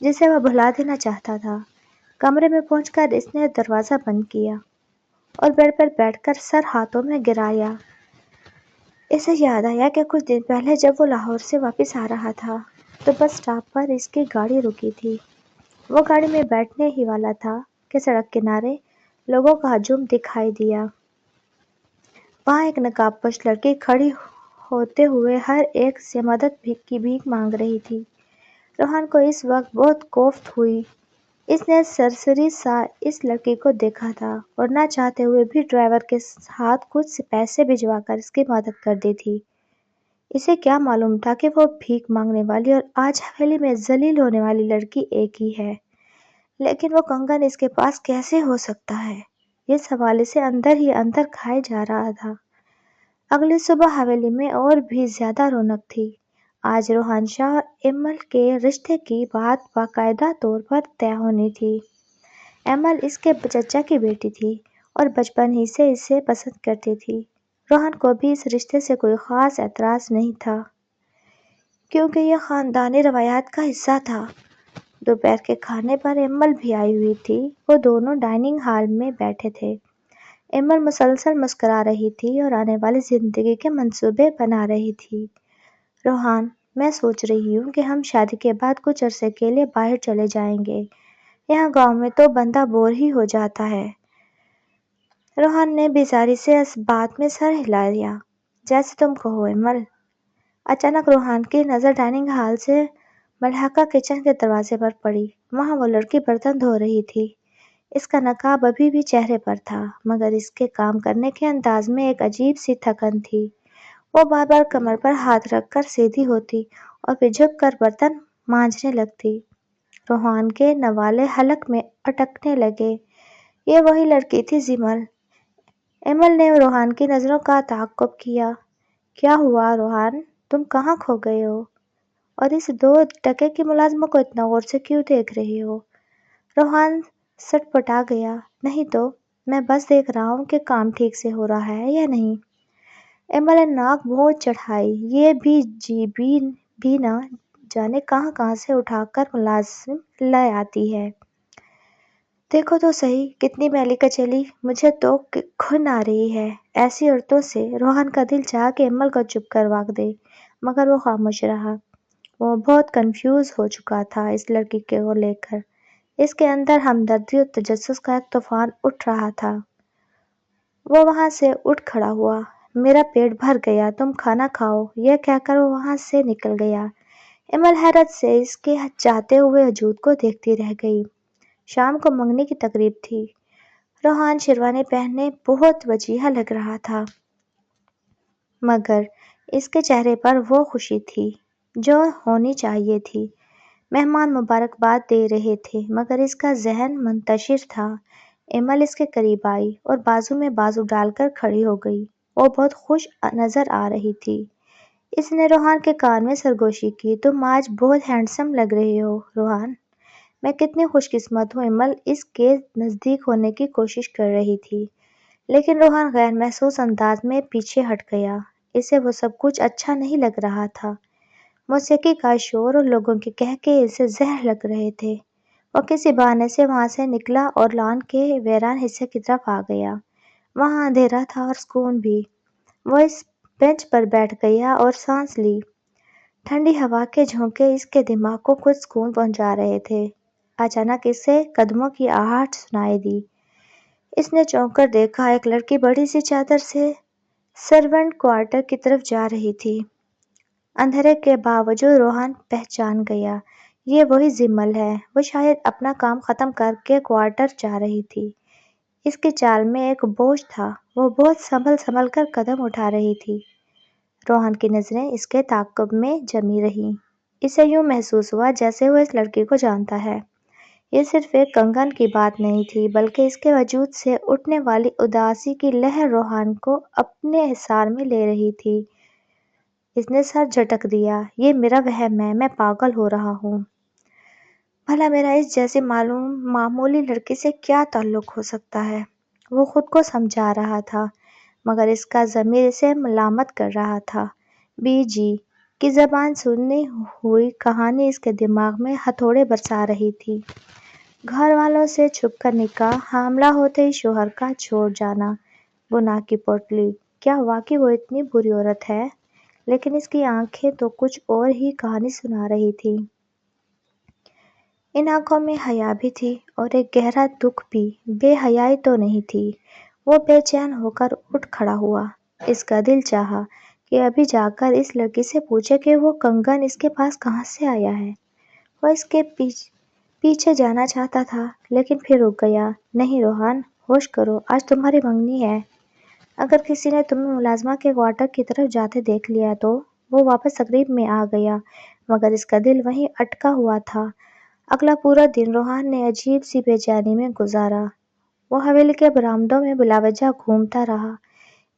جسے وہ بھلا دینا چاہتا تھا۔ کمرے میں پہنچ کر اس نے دروازہ بند کیا اور بیڈ پر بیٹھ کر سر ہاتھوں میں گرایا۔ اسے یاد آیا کہ کچھ دن پہلے جب وہ لاہور سے واپس آ رہا تھا تو بس اسٹاپ پر اس کی گاڑی رکی تھی۔ وہ گاڑی میں بیٹھنے ہی والا تھا کہ سڑک کنارے لوگوں کا ہجوم دکھائی دیا۔ وہاں ایک نقاب پوش لڑکی کھڑی ہوتے ہوئے ہر ایک سے مدد کی بھیک مانگ رہی تھی۔ روحان کو اس وقت بہت کوفت ہوئی۔ اس نے سرسری سا اس لڑکی کو دیکھا تھا اور نہ چاہتے ہوئے بھی ڈرائیور کے ہاتھ کچھ پیسے بھجوا کر اس کی مدد کر دی تھی۔ اسے کیا معلوم تھا کہ وہ بھیک مانگنے والی اور آج حویلی میں ذلیل ہونے والی لڑکی ایک ہی ہے، لیکن وہ کنگن اس کے پاس کیسے ہو سکتا ہے؟ یہ سوال اسے اندر ہی اندر کھائے جا رہا تھا۔ اگلی صبح حویلی میں اور بھی زیادہ رونق تھی۔ آج روحان شاہ اور ایمل کے رشتے کی بات باقاعدہ طور پر طے ہونی تھی۔ ایمل اس کے چچا کی بیٹی تھی اور بچپن ہی سے اسے پسند کرتی تھی۔ روحان کو بھی اس رشتے سے کوئی خاص اعتراض نہیں تھا کیونکہ یہ خاندانی روایات کا حصہ تھا۔ دوپہر کے کھانے پر ایمل بھی آئی ہوئی تھی۔ وہ دونوں ڈائننگ ہال میں بیٹھے تھے۔ ایمل مسلسل مسکرا رہی تھی اور آنے والی زندگی کے منصوبے بنا رہی تھی۔ روحان، میں سوچ رہی ہوں کہ ہم شادی کے بعد کچھ عرصے کے لیے باہر چلے جائیں گے۔ یہاں گاؤں میں تو بندہ بور ہی ہو جاتا ہے۔ روحان نے بیزاری سے اس بات میں سر ہلا دیا۔ جیسے تم کہو ایمل۔ اچانک روحان کی نظر ڈائننگ ہال سے ملحقہ کچن کے دروازے پر پڑی۔ وہاں وہ لڑکی برتن دھو رہی تھی۔ اس کا نقاب ابھی بھی چہرے پر تھا مگر اس کے کام کرنے کے انداز میں ایک عجیب سی تھکن تھی۔ وہ بار بار کمر پر ہاتھ رکھ کر سیدھی ہوتی اور پھر جھک کر برتن مانجنے لگتی۔ روحان کے نوالے حلق میں اٹکنے لگے۔ یہ وہی لڑکی تھی زیمل۔ ایمل نے روحان کی نظروں کا تعاقب کیا۔ کیا ہوا روحان، تم کہاں کھو گئے ہو اور اس 2 ٹکے کی ملازمہ کو اتنا غور سے کیوں دیکھ رہے ہو؟ روحان سٹ پٹا گیا۔ نہیں تو، میں بس دیکھ رہا ہوں کہ کام ٹھیک سے ہو رہا ہے یا نہیں۔ ایمل نے ناک بھونچ چڑھائی۔ یہ بھی نہ جانے کہاں سے اٹھا کر ملازم لے آتی ہے۔ دیکھو تو صحیح کتنی میلی کچیلی، مجھے تو گھن آ رہی ہے ایسی عورتوں سے۔ روحان کا دل چاہا کہ ایمل کو چپ کروا دے مگر وہ خاموش رہا۔ وہ بہت کنفیوز ہو چکا تھا اس لڑکی کو لے کر۔ اس کے اندر ہمدردی اور تجسس کا ایک طوفان اٹھ رہا تھا۔ وہ وہاں سے اٹھ کھڑا ہوا۔ میرا پیٹ بھر گیا، تم کھانا کھاؤ، یہ کہہ کر وہ وہاں سے نکل گیا۔ ایمل حیرت سے اس کے جاتے ہوئے وجود کو دیکھتی رہ گئی۔ شام کو منگنی کی تقریب تھی۔ روحان شیروانی پہنے بہت وجیہہ لگ رہا تھا مگر اس کے چہرے پر وہ خوشی تھی جو ہونی چاہیے تھی۔ مہمان مبارکباد دے رہے تھے مگر اس کا ذہن منتشر تھا۔ ایمل اس کے قریب آئی اور بازو میں بازو ڈال کر کھڑی ہو گئی۔ وہ بہت خوش نظر آ رہی تھی۔ اس نے روحان کے کان میں سرگوشی کی۔ تم آج بہت ہینڈسم لگ رہے ہو روحان۔ میں کتنی خوش قسمت ہوں۔ ایمل اس کے نزدیک ہونے کی کوشش کر رہی تھی لیکن روحان غیر محسوس انداز میں پیچھے ہٹ گیا۔ اسے وہ سب کچھ اچھا نہیں لگ رہا تھا۔ موسیقی کا شور اور لوگوں کے کہکے اسے زہر لگ رہے تھے۔ وہ کسی بہانے سے وہاں سے نکلا اور لان کے ویران حصے کی طرف آ گیا۔ وہاں اندھیرا تھا اور سکون بھی۔ وہ اس بینچ پر بیٹھ گیا اور سانس لی۔ ٹھنڈی ہوا کے جھونکے اس کے دماغ کو کچھ سکون پہنچا رہے تھے۔ اچانک اسے قدموں کی آہٹ سنائی دی۔ اس نے چونک کر دیکھا، ایک لڑکی بڑی سی چادر سے سرونٹ کوارٹر کی طرف جا رہی تھی۔ اندھیرے کے باوجود روحان پہچان گیا، یہ وہی زیمل ہے۔ وہ شاید اپنا کام ختم کر کے کوارٹر جا رہی تھی۔ اس کی چال میں ایک بوجھ تھا۔ وہ بہت سنبھل کر قدم اٹھا رہی تھی۔ روحان کی نظریں اس کے تعاقب میں جمی رہیں۔ اسے یوں محسوس ہوا جیسے وہ اس لڑکی کو جانتا ہے۔ یہ صرف ایک کنگن کی بات نہیں تھی بلکہ اس کے وجود سے اٹھنے والی اداسی کی لہر روحان کو اپنے حصار میں لے رہی تھی۔ اس نے سر جھٹک دیا۔ یہ میرا وہم ہے، میں پاگل ہو رہا ہوں۔ بھلا میرا اس جیسی معمولی لڑکی سے کیا تعلق ہو سکتا ہے؟ وہ خود کو سمجھا رہا تھا مگر اس کا ضمیر اسے ملامت کر رہا تھا۔ جی کی زبان سنی ہوئی کہانی اس کے دماغ میں ہتھوڑے برسا رہی تھی۔ گھر والوں سے چھپ کر نکاح، حاملہ ہوتے ہی شوہر کا چھوڑ جانا، گناہ کی پوٹلی، کیا واقعی وہ اتنی بری عورت ہے؟ لیکن اس کی آنکھیں تو کچھ اور ہی کہانی سنا رہی تھی۔ ان آنکھوں میں حیا بھی تھی اور ایک گہرا دکھ بھی۔ بے حیائی تو نہیں تھی۔ وہ بے چین ہو کر اٹھ کھڑا ہوا۔ اس کا دل چاہا کہ ابھی جا کر اس لڑکی سے پوچھے کہ وہ کنگن اس کے پاس کہاں سے آیا ہے۔ وہ اس کے پیچھے جانا چاہتا تھا لیکن پھر رک گیا۔ نہیں روحان، ہوش کرو، آج تمہاری منگنی ہے۔ اگر کسی نے تمہیں ملازمہ کے کوارٹر کی طرف جاتے دیکھ لیا تو وہ واپس تقریب میں آ گیا، مگر اس کا دل وہیں اٹکا ہوا تھا۔ اگلا پورا دن روحان نے عجیب سی بے چینی میں گزارا۔ وہ حویلی کے برآمدوں میں بلا وجہ گھومتا رہا۔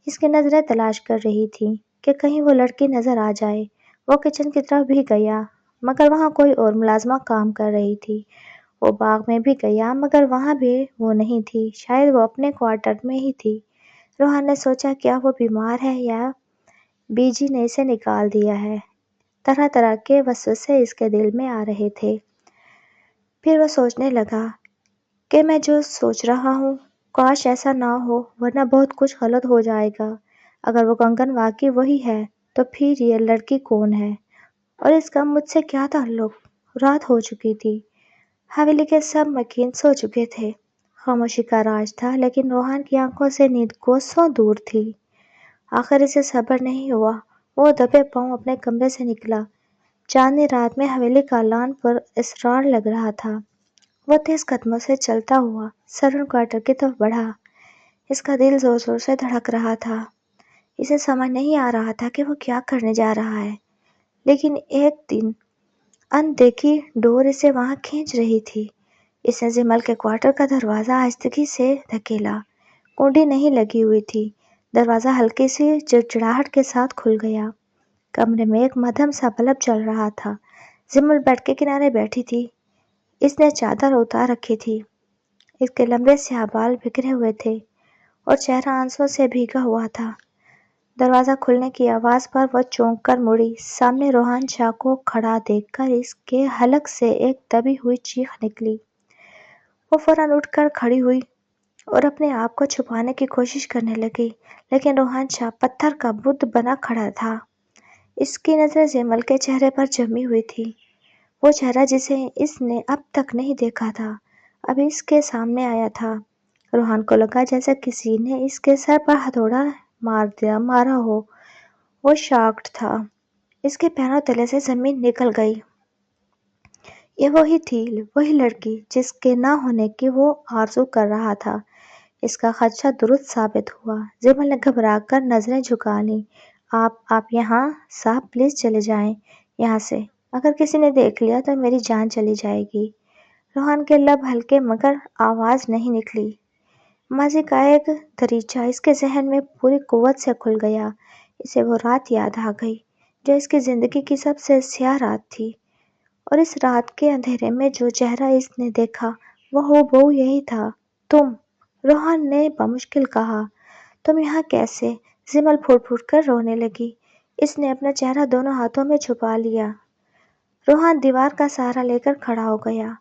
اس کی نظریں تلاش کر رہی تھیں کہ کہیں وہ لڑکی نظر آ جائے۔ وہ کچن کی طرف بھی گیا مگر وہاں کوئی اور ملازمہ کام کر رہی تھی۔ وہ باغ میں بھی گیا مگر وہاں بھی وہ نہیں تھی۔ شاید وہ اپنے کوارٹر میں ہی تھی۔ روحان نے سوچا کیا وہ بیمار ہے یا بیجی نے اسے نکال دیا ہے۔ طرح طرح کے وسوسے اس کے دل میں آ رہے تھے۔ پھر وہ سوچنے لگا کہ میں جو سوچ رہا ہوں کاش ایسا نہ ہو ورنہ بہت کچھ غلط ہو جائے گا۔ اگر وہ کنگن واقعی وہی ہے تو پھر یہ لڑکی کون ہے اور اس کا مجھ سے کیا تعلق؟ رات ہو چکی تھی۔ حویلی کے سب مکین سو چکے تھے۔ خاموشی کا راج تھا لیکن روحان کی آنکھوں سے نیند کوسوں دور تھی۔ آخر اسے صبر نہیں ہوا۔ وہ دبے پاؤں اپنے کمرے سے نکلا۔ چاندنی رات میں حویلی کا لان پر اسرار لگ رہا تھا۔ وہ تیز قدموں سے چلتا ہوا سرون کوارٹر کی طرف بڑھا۔ اس کا دل زور زور سے دھڑک رہا تھا۔ اسے سمجھ نہیں آ رہا تھا کہ وہ کیا کرنے جا رہا ہے، لیکن ایک دن اندیکھی ڈور اسے وہاں کھینچ رہی تھی۔ اس نے جمل کے کوارٹر کا دروازہ آہستگی سے دھکیلا۔ کنڈی نہیں لگی ہوئی تھی۔ دروازہ ہلکی سی چڑچڑاہٹ کے ساتھ کھل گیا۔ کمرے میں ایک مدھم سا بلب جل رہا تھا۔ جمل بیڈ کے کنارے بیٹھی تھی۔ اس نے چادر اتار رکھی تھی۔ اس کے لمبے سیاہ بال بکھرے ہوئے تھے اور چہرہ آنسوں سے بھیگا ہوا تھا۔ دروازہ کھلنے کی آواز پر وہ چونک کر مڑی۔ سامنے روحان شاہ کو کھڑا دیکھ کر اس کے حلق سے ایک دبی ہوئی چیخ نکلی۔ وہ فوراً اٹھ کر کھڑی ہوئی اور اپنے آپ کو چھپانے کی کوشش کرنے لگی، لیکن روحان شاہ پتھر کا بت بنا کھڑا تھا۔ اس کی نظریں جمل کے چہرے پر جمی ہوئی تھی۔ وہ چہرہ جسے اس نے اب تک نہیں دیکھا تھا اب اس کے سامنے آیا تھا۔ روحان کو لگا جیسے کسی نے اس کے سر پر ہتھوڑا مارا ہو۔ وہ شاکڈ تھا۔ اس کے پیروں تلے سے زمین نکل گئی۔ یہ وہی تھی، وہی لڑکی جس کے نہ ہونے کی وہ آرزو کر رہا تھا۔ اس کا خدشہ درست ثابت ہوا۔ جمل نے گھبرا کر نظریں جھکا لیں۔ آپ یہاں صاحب پلیز چلے جائیں یہاں سے۔ اگر کسی نے دیکھ لیا تو میری جان چلی جائے گی۔ روحان کے لب ہلکے مگر آواز نہیں نکلی۔ ماضی کا ایک دریچہ اس کے ذہن میں پوری قوت سے کھل گیا۔ اسے وہ رات یاد آ گئی جو اس کی زندگی کی سب سے سیاہ رات تھی، اور اس رات کے اندھیرے میں جو چہرہ اس نے دیکھا وہ ہو یہی تھا۔ تم، روحان نے بمشکل کہا، تم یہاں کیسے؟ جمل پھوٹ پھوٹ کر رونے لگی۔ اس نے اپنا چہرہ دونوں ہاتھوں میں چھپا لیا۔ روحان دیوار کا سہارا لے کر کھڑا ہو گیا۔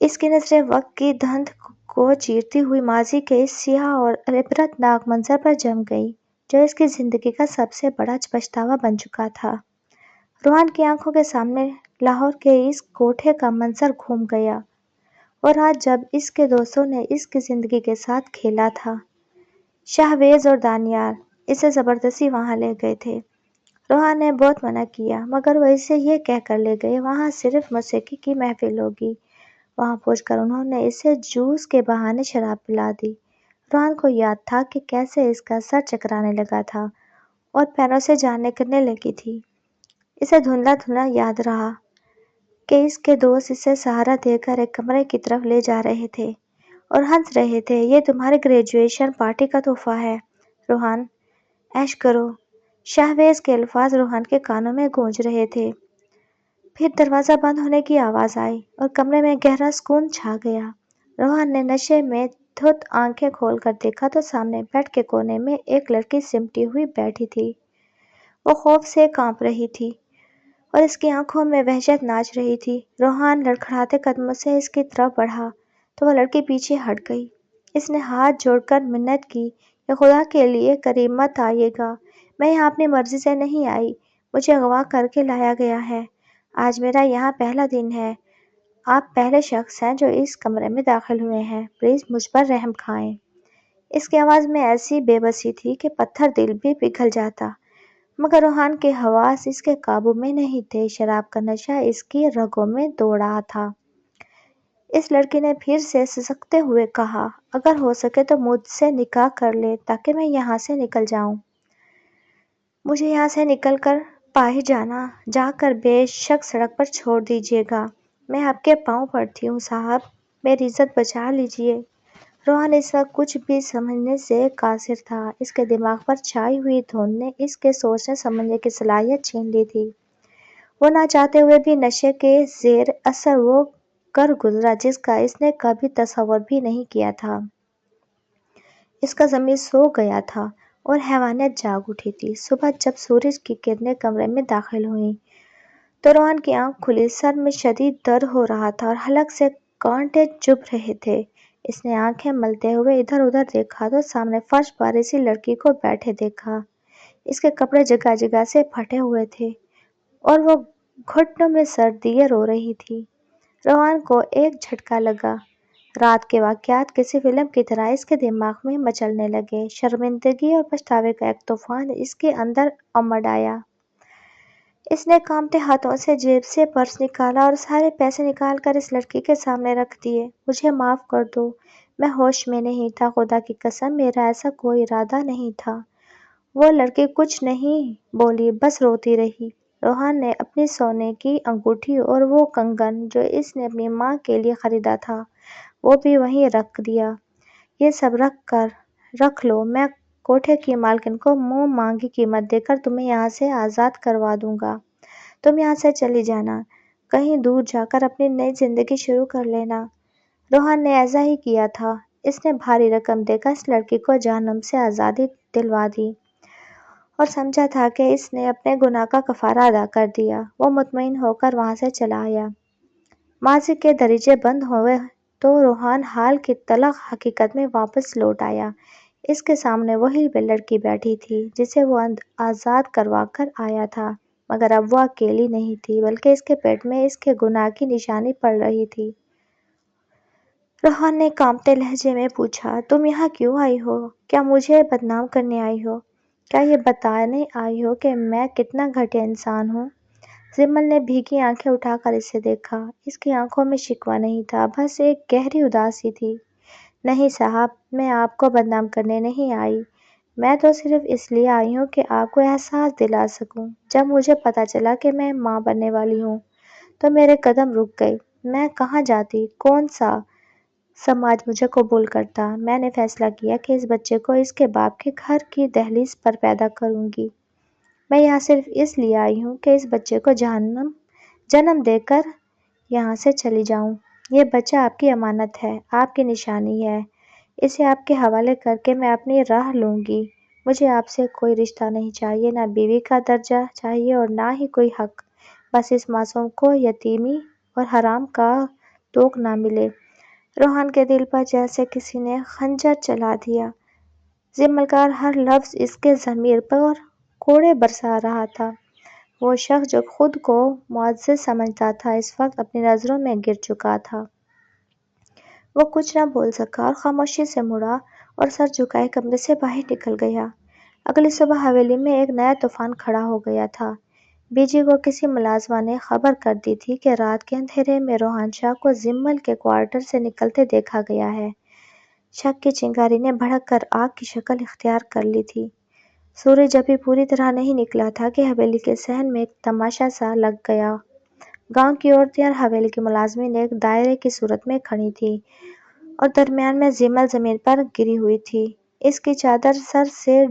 اس کی نظریں وقت کی دھند کو چیرتی ہوئی ماضی کے اس سیاہ اور عبرت ناک منظر پر جم گئی جو اس کی زندگی کا سب سے بڑا پچھتاوا بن چکا تھا۔ روحان کی آنکھوں کے سامنے لاہور کے اس کوٹھے کا منظر گھوم گیا۔ وہ رات جب اس کے دوستوں نے اس کی زندگی کے ساتھ کھیلا تھا۔ شاہویز اور دانیال اسے زبردستی وہاں لے گئے تھے۔ روحان نے بہت منع کیا مگر وہ اسے یہ کہہ کر لے گئے وہاں صرف موسیقی کی محفل ہوگی۔ وہاں پہنچ کر انہوں نے اسے جوس کے بہانے شراب پلا دی۔ روحان کو یاد تھا کہ کیسے اس کا سر چکرانے لگا تھا اور پیروں سے جان نکلنے لگی تھی۔ اسے دھندلا دھندلا یاد رہا کہ اس کے دوست اسے سہارا دے کر ایک کمرے کی طرف لے جا رہے تھے اور ہنس رہے تھے۔ یہ تمہاری گریجویشن پارٹی کا تحفہ ہے روحان، عیش کرو۔ شاہویز کے الفاظ روحان کے کانوں میں گونج رہے تھے۔ پھر دروازہ بند ہونے کی آواز آئی اور کمرے میں گہرا سکون چھا گیا۔ روحان نے نشے میں دھت آنکھیں کھول کر دیکھا تو سامنے بیڈ کے کونے میں ایک لڑکی سمٹی ہوئی بیٹھی تھی۔ وہ خوف سے کانپ رہی تھی اور اس کی آنکھوں میں وحشت ناچ رہی تھی۔ روحان لڑکھڑاتے قدموں سے اس کی طرف بڑھا تو وہ لڑکی پیچھے ہٹ گئی۔ اس نے ہاتھ جوڑ کر منت کی، "یا خدا کے لیے قریب مت آئیے گا، میں یہاں اپنی مرضی سے نہیں آئی، مجھے اغوا کر کے لایا گیا ہے۔ آج میرا یہاں پہلا دن ہے۔ آپ پہلے شخص ہیں جو اس کمرے میں داخل ہوئے ہیں، پلیز مجھ پر رحم کھائیں۔" اس کی آواز میں ایسی بے بسی تھی کہ پتھر دل بھی پگھل جاتا، مگر روحان کے حواس اس کے قابو میں نہیں تھے۔ شراب کا نشہ اس کی رگوں میں دوڑ رہا تھا۔ اس لڑکی نے پھر سے سسکتے ہوئے کہا، "اگر ہو سکے تو مجھ سے نکاح کر لے تاکہ میں یہاں سے نکل جاؤں۔ مجھے یہاں سے نکل کر پائے جا کر بے شک سڑک پر چھوڑ دیجیے گا۔ میں آپ کے پاؤں پڑتی ہوں صاحب، میری عزت بچا لیجیے۔" روحان اس وقت کچھ بھی سمجھنے سے قاصر تھا۔ اس کے دماغ پر چھائی ہوئی دھند نے اس کے سوچنے سمجھنے کی صلاحیت چھین لی تھی۔ وہ نہ چاہتے ہوئے بھی نشے کے زیر اثر وہ کر گزرا جس کا اس نے کبھی تصور بھی نہیں کیا تھا۔ اس کا ضمیر سو گیا تھا اور حیوانیت جاگ اٹھی تھی۔ صبح جب سورج کی کرنیں کمرے میں داخل ہوئیں تو روحان کی آنکھ کھلی، سر میں شدید درد ہو رہا تھا اور حلق سے کانٹے چبھ رہے تھے۔ اس نے آنکھیں ملتے ہوئے ادھر ادھر دیکھا تو سامنے فرش پر اسی لڑکی کو بیٹھے دیکھا۔ اس کے کپڑے جگہ جگہ سے پھٹے ہوئے تھے اور وہ گھٹنوں میں سر دیے رو رہی تھی۔ روحان کو ایک جھٹکا لگا۔ رات کے واقعات کسی فلم کی طرح اس کے دماغ میں مچلنے لگے۔ شرمندگی اور پچھتاوے کا ایک طوفان اس کے اندر امڈ آیا۔ اس نے کانپتے ہاتھوں سے جیب سے پرس نکالا اور سارے پیسے نکال کر اس لڑکی کے سامنے رکھ دیے۔ "مجھے معاف کر دو، میں ہوش میں نہیں تھا، خدا کی قسم میرا ایسا کوئی ارادہ نہیں تھا۔" وہ لڑکی کچھ نہیں بولی، بس روتی رہی۔ روحان نے اپنی سونے کی انگوٹھی اور وہ کنگن جو اس نے اپنی ماں کے لیے خریدا تھا وہ بھی وہیں رکھ دیا۔ "یہ سب رکھ لو، میں کوٹھے کی مالکن کو منہ مانگی قیمت دے کر تمہیں یہاں سے آزاد کروا دوں گا۔ تم یہاں سے چلی جانا، کہیں دور جا کر اپنی نئی زندگی شروع کر لینا۔" روحان نے ایسا ہی کیا تھا۔ اس نے بھاری رقم دے کر اس لڑکی کو جہنم سے آزادی دلوا دی اور سمجھا تھا کہ اس نے اپنے گناہ کا کفارہ ادا کر دیا۔ وہ مطمئن ہو کر وہاں سے چلا آیا۔ ماضی کے دریچے بند ہوئے تو روحان حال کی تلخ حقیقت میں واپس لوٹ آیا۔ اس کے سامنے وہی لڑکی بیٹھی تھی جسے وہ آزاد کروا کر آیا تھا، مگر اب وہ اکیلی نہیں تھی بلکہ اس کے پیٹ میں اس کے گناہ کی نشانی پڑ رہی تھی۔ روحان نے کانپتے لہجے میں پوچھا، "تم یہاں کیوں آئی ہو؟ کیا مجھے بدنام کرنے آئی ہو؟ کیا یہ بتانے آئی ہو کہ میں کتنا گھٹیا انسان ہوں؟" زمل نے بھیگی آنکھیں اٹھا کر اسے دیکھا۔ اس کی آنکھوں میں شکوہ نہیں تھا، بس ایک گہری اداسی تھی۔ "نہیں صاحب، میں آپ کو بدنام کرنے نہیں آئی، میں تو صرف اس لیے آئی ہوں کہ آپ کو احساس دلا سکوں۔ جب مجھے پتہ چلا کہ میں ماں بننے والی ہوں تو میرے قدم رک گئے۔ میں کہاں جاتی، کون سا سماج مجھے قبول کرتا۔ میں نے فیصلہ کیا کہ اس بچے کو اس کے باپ کے گھر کی دہلیز پر پیدا کروں گی۔ میں یہاں صرف اس لیے آئی ہوں کہ اس بچے کو جنم دے کر یہاں سے چلی جاؤں۔ یہ بچہ آپ کی امانت ہے، آپ کی نشانی ہے۔ اسے آپ کے حوالے کر کے میں اپنی راہ لوں گی۔ مجھے آپ سے کوئی رشتہ نہیں چاہیے، نہ بیوی کا درجہ چاہیے اور نہ ہی کوئی حق۔ بس اس معصوم کو یتیمی اور حرام کا دوغ نہ ملے۔ روحان کے دل پر جیسے کسی نے خنجر چلا دیا۔ زمل کا ہر لفظ اس کے ضمیر پر کوڑے برسا رہا تھا۔ وہ شخص جو خود کو معزز سمجھتا تھا اس وقت اپنی نظروں میں گر چکا تھا۔ وہ کچھ نہ بول سکا اور خاموشی سے مڑا اور سر جھکائے کمرے سے باہر نکل گیا۔ اگلی صبح حویلی میں ایک نیا طوفان کھڑا ہو گیا تھا۔ بی جی کو کسی ملازمہ نے خبر کر دی تھی کہ رات کے اندھیرے میں روحان شاہ کو زمل کے کوارٹر سے نکلتے دیکھا گیا ہے۔ شک کی چنگاری نے بھڑک کر آگ کی شکل اختیار کر لی تھی۔ سورج ابھی پوری طرح نہیں نکلا تھا کہ حویلی کے صحن میں ایک تماشا سا لگ گیا۔ گاؤں کی عورتیں اور حویلی کے ملازمین ایک دائرے کی صورت میں کھڑی تھیں اور درمیان میں زمل زمین پر گری ہوئی تھی۔ اس کی چادر سر سے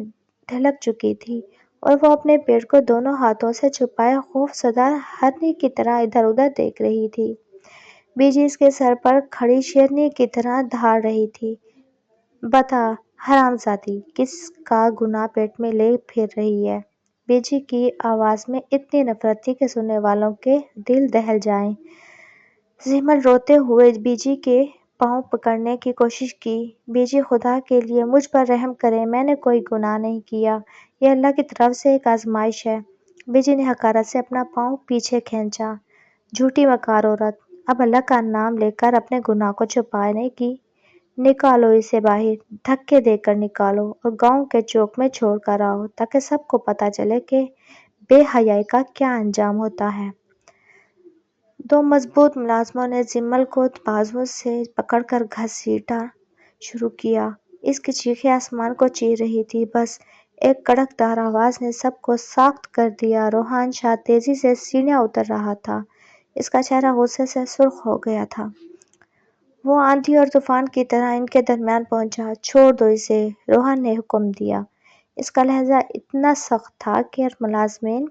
ڈھلک چکی تھی اور وہ اپنے پیٹ کو دونوں ہاتھوں سے چھپائے خوف زدہ ہرنی کی طرح ادھر ادھر دیکھ رہی تھی۔ بی جی اس کے سر پر کھڑی شیرنی کی طرح دھاڑ رہی تھی۔ "بتا، حرام زادی، کس کا گناہ پیٹ میں لے پھر رہی ہے؟ بیجی کی آواز میں اتنی نفرت تھی کہ سننے والوں کے دل دہل جائیں۔ زمل روتے ہوئے بیجی کے پاؤں پکڑنے کی کوشش کی۔ بیجی خدا کے لیے مجھ پر رحم کریں، میں نے کوئی گناہ نہیں کیا، یہ اللہ کی طرف سے ایک آزمائش ہے۔ بیجی نے حقارت سے اپنا پاؤں پیچھے کھینچا۔ جھوٹی مکار عورت، اب اللہ کا نام لے کر اپنے گناہ کو چھپانے کی، نکالو اسے باہر، دھکے دے کر نکالو اور گاؤں کے چوک میں چھوڑ کر آؤ تاکہ سب کو پتہ چلے کہ بے حیائی کا کیا انجام ہوتا ہے۔ دو مضبوط ملازموں نے زمل کو بازوؤں سے پکڑ کر گھسیٹنا شروع کیا۔ اس کی چیخیں آسمان کو چیر رہی تھیں۔ بس ایک کڑکدار آواز نے سب کو ساخت کر دیا۔ روحان شاہ تیزی سے سیڑھیاں اتر رہا تھا۔ اس کا چہرہ غصے سے سرخ ہو گیا تھا۔ وہ آندھی اور طوفان کی طرح ان کے درمیان پہنچا۔ چھوڑ دو اسے، روحان نے حکم دیا۔ اس کا لہجہ اتنا سخت تھا کہ ملازمین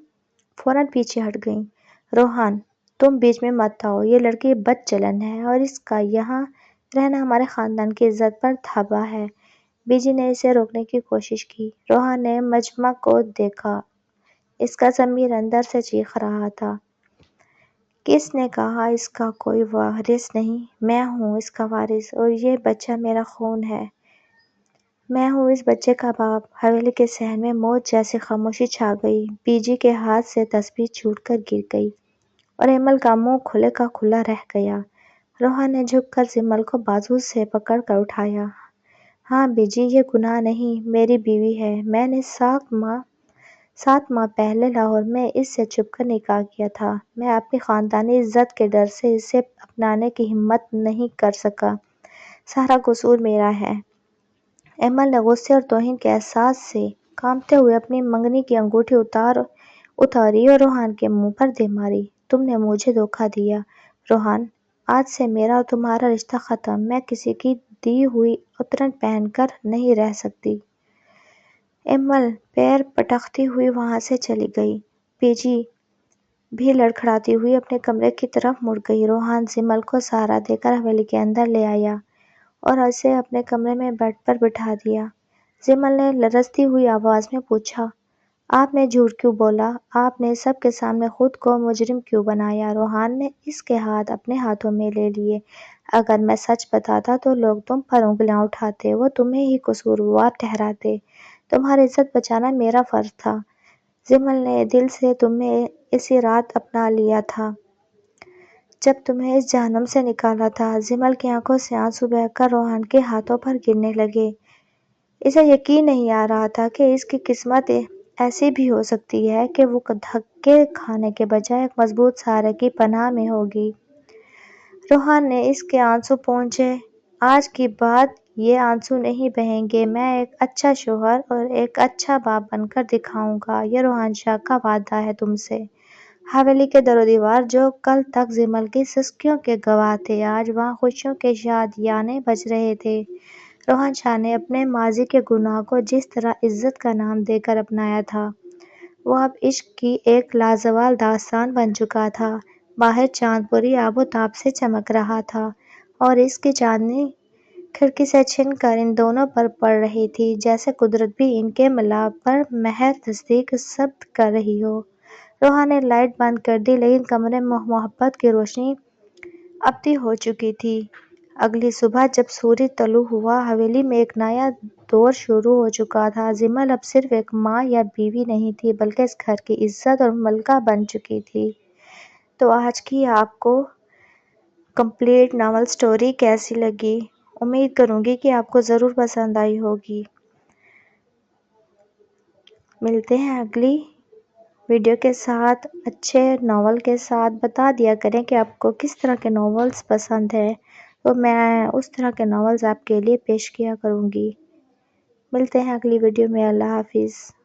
فوراً پیچھے ہٹ گئیں۔ روحان، تم بیچ میں مت آؤ، یہ لڑکی بد چلن ہے اور اس کا یہاں رہنا ہمارے خاندان کی عزت پر دھبا ہے۔ بیجی نے اسے روکنے کی کوشش کی۔ روحان نے مجمع کو دیکھا۔ اس کا ضمیر اندر سے چیخ رہا تھا۔ کس نے کہا اس کا کوئی وارث نہیں؟ میں ہوں اس کا وارث اور یہ بچہ میرا خون ہے۔ میں ہوں اس بچے کا باپ۔ حویلی کے صحن میں موت جیسی خاموشی چھا گئی۔ بیجی کے ہاتھ سے تسبیح چھوٹ کر گر گئی اور ایمل کا منہ کھلے کا کھلا رہ گیا۔ روحان نے جھک کر زمل کو بازو سے پکڑ کر اٹھایا۔ ہاں بیجی، یہ گناہ نہیں، میری بیوی ہے۔ میں نے 7 ماہ پہلے لاہور میں اس سے چھپ کر نکاح کیا تھا۔ میں اپنی خاندانی عزت کے ڈر سے اسے اپنانے کی ہمت نہیں کر سکا۔ سارا قصور میرا ہے۔ ایمل نے غصے اور توہین کے احساس سے کانپتے ہوئے اپنی منگنی کی انگوٹھی اتاری اور روحان کے منہ پر دے ماری۔ تم نے مجھے دھوکہ دیا، روحان۔ آج سے میرا اور تمہارا رشتہ ختم۔ میں کسی کی دی ہوئی عطر پہن کر نہیں رہ سکتی۔ ایمل پیر پٹکتی ہوئی وہاں سے چلی گئی۔ بیجی بھی لڑکھڑاتی ہوئی اپنے کمرے کی طرف مڑ گئی۔ روحان زمل کو سہارا دے کر حویلی کے اندر لے آیا اور اسے اپنے کمرے میں بیڈ پر بٹھا دیا۔ زمل نے لرزتی ہوئی آواز میں پوچھا، آپ نے جھوٹ کیوں بولا؟ آپ نے سب کے سامنے خود کو مجرم کیوں بنایا؟ روحان نے اس کے ہاتھ اپنے ہاتھوں میں لے لیے۔ اگر میں سچ بتاتا تو لوگ تم پر انگلیاں اٹھاتے، وہ تمہیں ہی قصوروار ٹھہراتے۔ تمہاری عزت بچانا میرا فرض تھا۔ زمل نے دل سے تمہیں اسی رات اپنا لیا تھا جب تمہیں اس جہنم سے نکالا تھا۔ زمل کی آنکھوں سے آنسو بہہ کر روحان کے ہاتھوں پر گرنے لگے۔ اسے یقین نہیں آ رہا تھا کہ اس کی قسمت ایسی بھی ہو سکتی ہے کہ وہ دھکے کھانے کے بجائے ایک مضبوط سہارے کی پناہ میں ہوگی۔ روحان نے اس کے آنسو پونچھے۔ آج کے بعد یہ آنسو نہیں بہیں گے۔ میں ایک اچھا شوہر اور ایک اچھا باپ بن کر دکھاؤں گا، یہ روحان شاہ کا وعدہ ہے تم سے۔ حویلی کے در و دیوار جو کل تک زمل کی سسکیوں کے گواہ تھے، آج وہاں خوشیوں کے شادیانے بج رہے تھے۔ روحان شاہ نے اپنے ماضی کے گناہ کو جس طرح عزت کا نام دے کر اپنایا تھا، وہ اب عشق کی ایک لازوال داستان بن چکا تھا۔ باہر چاند پوری آب و تاب سے چمک رہا تھا اور اس کی چاندنی کھڑکی سے چھن کر ان دونوں پر پڑ رہی تھی، جیسے قدرت بھی ان کے ملاپ پر مہر تصدیق ثبت کر رہی ہو۔ روحان نے لائٹ بند کر دی، لیکن کمرے میں محبت کی روشنی ابدی ہو چکی تھی۔ اگلی صبح جب سورج طلوع ہوا، حویلی میں ایک نیا دور شروع ہو چکا تھا۔ زمل اب صرف ایک ماں یا بیوی نہیں تھی، بلکہ اس گھر کی عزت اور ملکہ بن چکی تھی۔ تو آج کی آپ کو کمپلیٹ ناول سٹوری کیسی لگی؟ امید کروں گی کہ آپ کو ضرور پسند آئی ہوگی۔ ملتے ہیں اگلی ویڈیو کے ساتھ، اچھے ناول کے ساتھ۔ بتا دیا کریں کہ آپ کو کس طرح کے ناولز پسند ہیں، تو میں اس طرح کے ناولز آپ کے لیے پیش کیا کروں گی۔ ملتے ہیں اگلی ویڈیو میں۔ اللہ حافظ۔